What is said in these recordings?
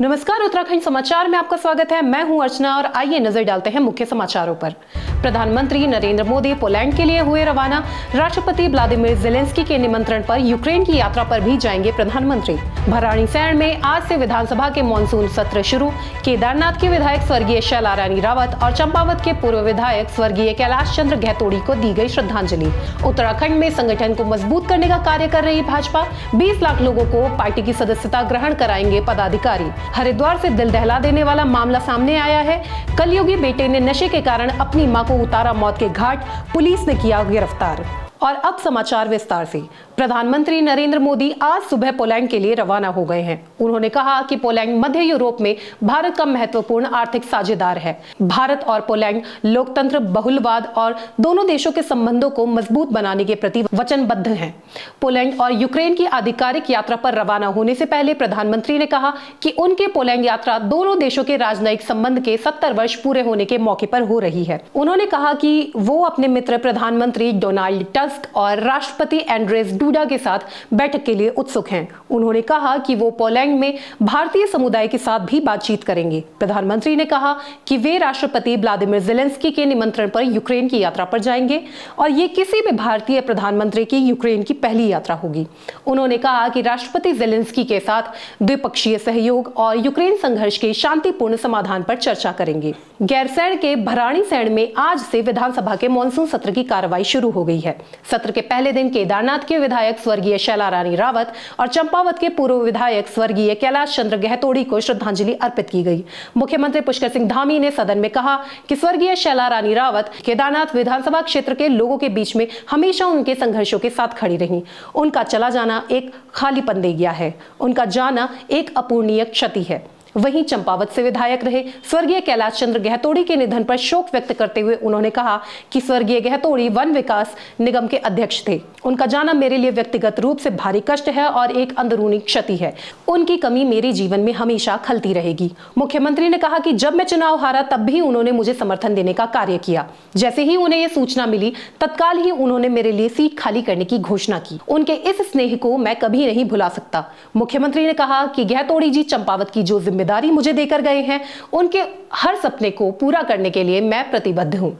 नमस्कार, उत्तराखंड समाचार में आपका स्वागत है। मैं हूं अर्चना और आइए नजर डालते हैं मुख्य समाचारों पर। प्रधानमंत्री नरेंद्र मोदी पोलैंड के लिए हुए रवाना। राष्ट्रपति व्लादिमीर ज़ेलेंस्की के निमंत्रण पर यूक्रेन की यात्रा पर भी जाएंगे प्रधानमंत्री। भराड़ीसैंण में आज से विधानसभा के मानसून सत्र शुरू। केदारनाथ के विधायक स्वर्गीय शैला रानी रावत और चंपावत के पूर्व विधायक स्वर्गीय कैलाश चंद्र गहतोड़ी को दी गई श्रद्धांजलि। उत्तराखंड में संगठन को मजबूत करने का कार्य कर रही भाजपा। 20 लाख लोगों को पार्टी की सदस्यता ग्रहण कराएंगे पदाधिकारी। हरिद्वार से दिल दहला देने वाला मामला सामने आया है। कलयुगी बेटे ने नशे के कारण अपनी मां को उतारा मौत के घाट, पुलिस ने किया गिरफ्तार। और अब समाचार विस्तार से। प्रधानमंत्री नरेंद्र मोदी आज सुबह पोलैंड के लिए रवाना हो गए हैं। उन्होंने कहा कि पोलैंड मध्य यूरोप में भारत का महत्वपूर्ण आर्थिक साझेदार है। भारत और पोलैंड लोकतंत्र, बहुलवाद और दोनों देशों के संबंधों को मजबूत बनाने के प्रति वचनबद्ध हैं। पोलैंड और यूक्रेन की आधिकारिक यात्रा पर रवाना होने से पहले प्रधानमंत्री ने कहा कि उनके पोलैंड यात्रा दोनों देशों के राजनयिक संबंध के 70 वर्ष पूरे होने के मौके पर हो रही है। उन्होंने कहा कि वो अपने मित्र प्रधानमंत्री डोनाल्ड टस्क और राष्ट्रपति एंड्रेस डूडा के साथ बैठक के लिए उत्सुक हैं। उन्होंने कहा कि वो पोलैंड में भारतीय समुदाय के साथ भी बातचीत करेंगे। प्रधानमंत्री ने कहा कि वे राष्ट्रपति व्लादिमीर ज़ेलेंस्की के निमंत्रण पर यूक्रेन की यात्रा पर जाएंगे और ये किसी भी भारतीय प्रधानमंत्री की यूक्रेन की पहली यात्रा होगी। उन्होंने कहा कि राष्ट्रपति ज़ेलेंस्की के साथ द्विपक्षीय सहयोग और यूक्रेन संघर्ष के शांतिपूर्ण समाधान पर चर्चा करेंगे। गैरसैंण के भराड़ीसैंण में आज से विधानसभा के मानसून सत्र की कार्रवाई शुरू हो गई है। सत्र के पहले दिन केदारनाथ के विधायक स्वर्गीय शैला रानी रावत और चंपावत के पूर्व विधायक स्वर्गीय कैलाश चंद्र गहतोड़ी को श्रद्धांजलि अर्पित की गई। मुख्यमंत्री पुष्कर सिंह धामी ने सदन में कहा कि स्वर्गीय शैला रानी रावत केदारनाथ विधानसभा क्षेत्र के लोगों के बीच में हमेशा उनके संघर्षों के साथ खड़ी रही। उनका चला जाना एक खालीपन दे गया है। उनका जाना एक अपूरणीय क्षति है। वहीं चंपावत से विधायक रहे स्वर्गीय कैलाश चंद्र गहतोड़ी के निधन पर शोक व्यक्त करते हुए उन्होंने कहा कि स्वर्गीय गहतोड़ी वन विकास निगम के अध्यक्ष थे। उनका जाना मेरे लिए व्यक्तिगत रूप से भारी कष्ट है और एक अंदरूनी क्षति है। उनकी कमी मेरे जीवन में हमेशा खलती रहेगी। मुख्यमंत्री ने कहा कि जब मैं चुनाव हारा तब भी उन्होंने मुझे समर्थन देने का कार्य किया। जैसे ही उन्हें यह सूचना मिली तत्काल ही उन्होंने मेरे लिए सीट खाली करने की घोषणा की। उनके इस स्नेह को मैं कभी नहीं भुला सकता। मुख्यमंत्री ने कहा कि गहतोड़ी जी चंपावत की जो जिम्मेदारी मुझे देकर गए हैं, उनके हर सपने को पूरा करने के लिए मैं प्रतिबद्ध हूं।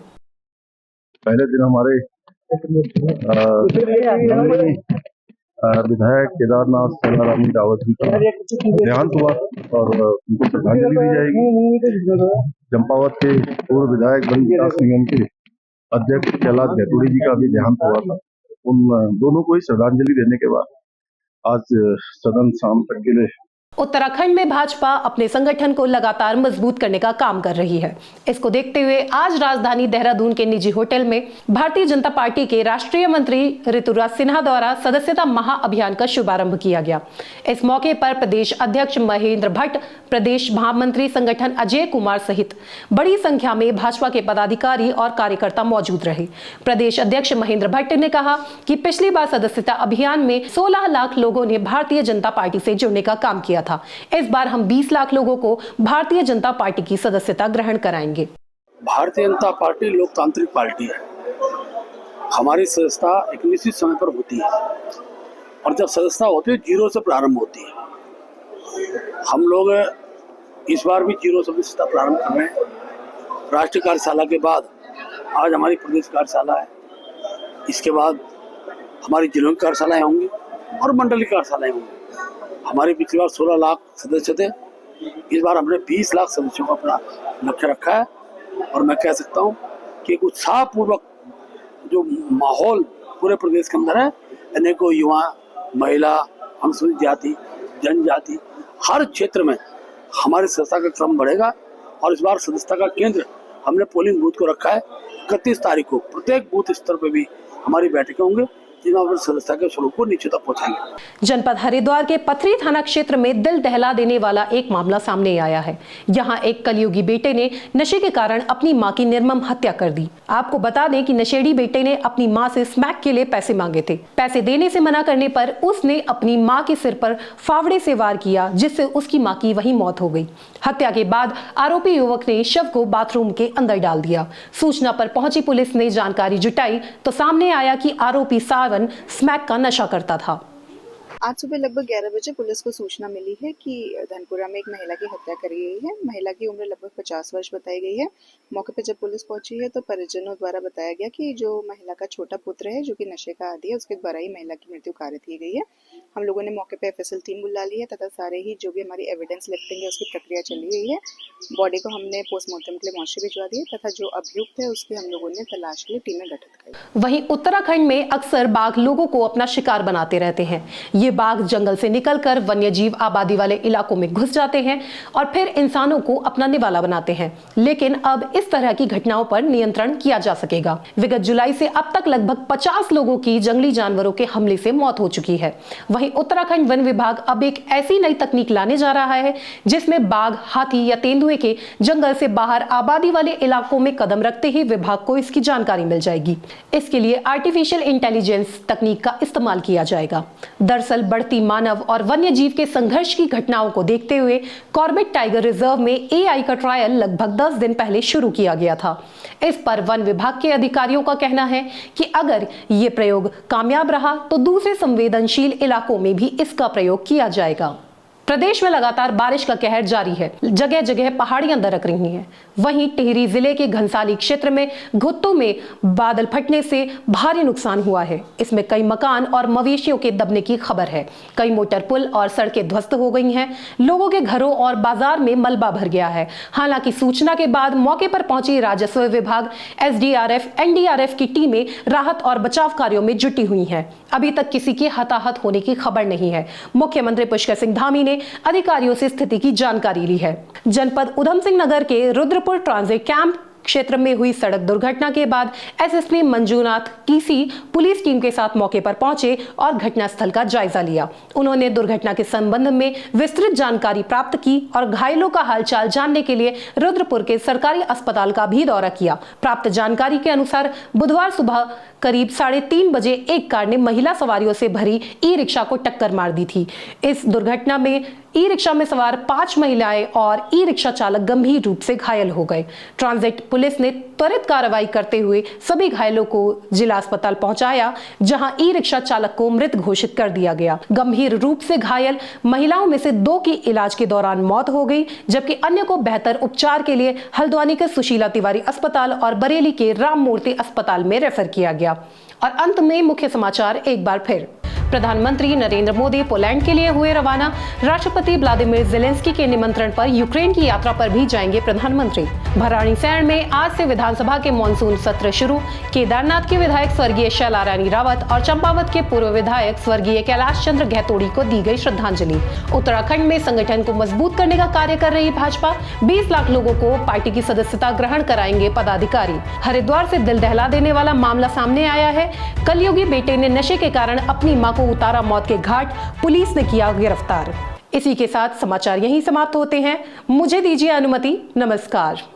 पहले दिन हमारे विधायक केदारनाथ शैला रानी रावत जी का देहांत हुआ और उनको श्रद्धांजलि दी जाएगी। चंपावत के पूर्व विधायक वन विकास निगम के अध्यक्ष कैलाश गहतोड़ी जी का भी देहांत हुआ था। उन दोनों को ही श्रद्धांजलि देने के बाद आज सदन शाम तक के लिए उत्तराखंड में भाजपा अपने संगठन को लगातार मजबूत करने का काम कर रही है। इसको देखते हुए आज राजधानी देहरादून के निजी होटल में भारतीय जनता पार्टी के राष्ट्रीय मंत्री ऋतुराज सिन्हा द्वारा सदस्यता महाअभियान का शुभारंभ किया गया। इस मौके पर प्रदेश अध्यक्ष महेंद्र भट्ट, प्रदेश महामंत्री संगठन अजय कुमार सहित बड़ी संख्या में भाजपा के पदाधिकारी और कार्यकर्ता मौजूद रहे। प्रदेश अध्यक्ष महेंद्र भट्ट ने कहा कि पिछली बार सदस्यता अभियान में 16 लाख लोगों ने भारतीय जनता पार्टी से जुड़ने का काम किया था। इस बार हम 20 लाख लोगों को भारतीय जनता पार्टी की सदस्यता ग्रहण कराएंगे। भारतीय जनता पार्टी लोकतांत्रिक पार्टी है। हमारी सदस्यता एक निश्चित समय पर होती है और जब सदस्यता होती है जीरो से प्रारंभ होती है। हम लोग इस बार भी जीरो से सदस्यता प्रारंभ कर रहे हैं। राष्ट्रीय कार्यशाला के बाद आज हमारी प्रदेश कार्यशाला है। इसके बाद हमारी जिलों की कार्यशालाएं होंगी और मंडल की कार्यशालाएं होंगी। हमारे पिछली बार 16 लाख सदस्य थे। इस बार हमने 20 लाख सदस्यों का अपना लक्ष्य रखा है और मैं कह सकता हूं कि एक उत्साहपूर्वक जो माहौल पूरे प्रदेश के अंदर है, अनेकों युवा, महिला, अनुसूचित जाति, जनजाति, हर क्षेत्र में हमारी सदस्यता का क्रम बढ़ेगा। और इस बार सदस्यता का केंद्र हमने पोलिंग बूथ को रखा है। 31 तारीख को प्रत्येक बूथ स्तर पर भी हमारी बैठकें होंगे, जिन्हें अपनी सदस्यता के स्वरूप को नीचे तक पहुंचाएंगे। जनपद हरिद्वार के पथरी थाना क्षेत्र में दिल दहला देने वाला एक मामला सामने आया है। यहां एक कलयुगी बेटे ने नशे के कारण अपनी मां की निर्मम हत्या कर दी। आपको बता दें कि नशेड़ी बेटे ने अपनी मां से स्मैक के लिए पैसे मांगे थे। पैसे देने से मना करने पर उसने अपनी मां के सिर पर फावड़े से वार किया, जिससे उसकी मां की वहीं मौत हो गई। हत्या के बाद आरोपी युवक ने शव को बाथरूम के अंदर डाल दिया। सूचना पर पहुंची पुलिस ने जानकारी जुटाई तो सामने आया कि आरोपी सावन स्मैक का नशा करता था। आज सुबह लगभग 11 बजे पुलिस को सूचना मिली है कि धनपुरा में एक महिला की हत्या करी गई है। महिला की उम्र लगभग 50 वर्ष बताई गई है। मौके पर जब पुलिस पहुंची है तो परिजनों द्वारा बताया गया कि जो महिला का छोटा पुत्र है जो कि नशे का आदी है, उसके द्वारा ही महिला की मृत्यु कारित की गई है। हम लोगों ने मौके पर FSL टीम बुला ली है तथा सारे ही जो भी हमारी एविडेंस लिफ्टिंग है उसकी प्रक्रिया चली गई है। बॉडी को हमने पोस्टमार्टम के लिए मॉर्चरी भिजवा दी है तथा जो अभियुक्त है उसकी हम लोगों ने तलाश के लिए टीमें गठित की। वहीं उत्तराखंड में अक्सर बाघ लोगों को अपना शिकार बनाते रहते हैं। ये बाघ जंगल से निकलकर वन्यजीव आबादी वाले इलाकों में घुस जाते हैं और फिर इंसानों को अपना निवाला बनाते हैं। लेकिन अब इस तरह की घटनाओं पर नियंत्रण किया जा सकेगा। विगत जुलाई से अब तक लगभग 50 लोगों की जंगली जानवरों के हमले से मौत हो चुकी है। वहीं उत्तराखंड वन विभाग अब एक ऐसी नई तकनीक लाने जा रहा है जिसमें बाघ, हाथी या तेंदुए के जंगल से बाहर आबादी वाले इलाकों में कदम रखते ही विभाग को इसकी जानकारी मिल जाएगी। इसके लिए आर्टिफिशियल इंटेलिजेंस तकनीक का इस्तेमाल किया जाएगा। दरअसल बढ़ती मानव और वन्य जीव के संघर्ष की घटनाओं को देखते हुए कॉर्बेट टाइगर रिजर्व में AI का ट्रायल लगभग 10 दिन पहले शुरू किया गया था। इस पर वन विभाग के अधिकारियों का कहना है कि अगर ये प्रयोग कामयाब रहा तो दूसरे संवेदनशील इलाकों में भी इसका प्रयोग किया जाएगा। प्रदेश में लगातार बारिश का कहर जारी है। जगह जगह पहाड़ियां दरक रही हैं। वहीं टिहरी जिले के घनसाली क्षेत्र में घुत्तों में बादल फटने से भारी नुकसान हुआ है। इसमें कई मकान और मवेशियों के दबने की खबर है। कई मोटर पुल और सड़कें ध्वस्त हो गई हैं। लोगों के घरों और बाजार में मलबा भर गया है। हालांकि सूचना के बाद मौके पर पहुंची राजस्व विभाग, SDRF, NDRF की टीमें राहत और बचाव कार्यों में जुटी हुई हैं। अभी तक किसी के हताहत होने की खबर नहीं है। मुख्यमंत्री पुष्कर सिंह धामी ने अधिकारियों से स्थिति की जानकारी ली है। जनपद उधम सिंह नगर के रुद्रपुर ट्रांजिट कैंप क्षेत्र में हुई सड़क दुर्घटना के बाद SSP मंजूनाथ कीसी पुलिस टीम के साथ मौके पर पहुंचे और घटनास्थल का जायजा लिया। उन्होंने दुर्घटना के संबंध में विस्तृत जानकारी प्राप्त की और घायलों का हालचाल जानने के लिए रुद्रपुर के सरकारी अस्पताल का भी दौरा किया। प्राप्त जानकारी के अनुसार बुधवार सुबह करीब 3:30 बजे एक कार ने महिला सवारियों से भरी ई-रिक्शा को टक्कर मार दी थी। इस दुर्घटना में ई-रिक्शा में सवार 5 महिलाएं और ई-रिक्शा चालक गंभीर रूप से घायल हो गए। ट्रांजिट पुलिस ने त्वरित कार्रवाई करते हुए सभी घायलों को जिला अस्पताल पहुंचाया, जहां ई-रिक्शा चालक को मृत घोषित कर दिया गया। गंभीर रूप से घायल महिलाओं में से 2 की इलाज के दौरान मौत हो गई, जबकि अन्य को बेहतर उपचार के लिए हल्द्वानी के सुशीला तिवारी अस्पताल और बरेली के राम मूर्ति अस्पताल में रेफर किया गया। और अंत में मुख्य समाचार एक बार फिर। प्रधानमंत्री नरेंद्र मोदी पोलैंड के लिए हुए रवाना। राष्ट्रपति व्लादिमीर ज़ेलेंस्की के निमंत्रण पर यूक्रेन की यात्रा पर भी जाएंगे प्रधानमंत्री। भराड़ीसैंण में आज से विधानसभा के मानसून सत्र शुरू। केदारनाथ के विधायक स्वर्गीय शैला रानी रावत और चंपावत के पूर्व विधायक स्वर्गीय कैलाश चंद्र गहतोड़ी को दी गई श्रद्धांजलि। उत्तराखंड में संगठन को मजबूत करने का कार्य कर रही भाजपा। 20 लाख लोगों को पार्टी की सदस्यता ग्रहण कराएंगे पदाधिकारी। हरिद्वार से दिल दहला देने वाला मामला सामने आया है। कलयुगी बेटे ने नशे के कारण अपनी मां को उतारा मौत के घाट, पुलिस ने किया गिरफ्तार। इसी के साथ समाचार यहीं समाप्त होते हैं। मुझे दीजिए अनुमति। नमस्कार।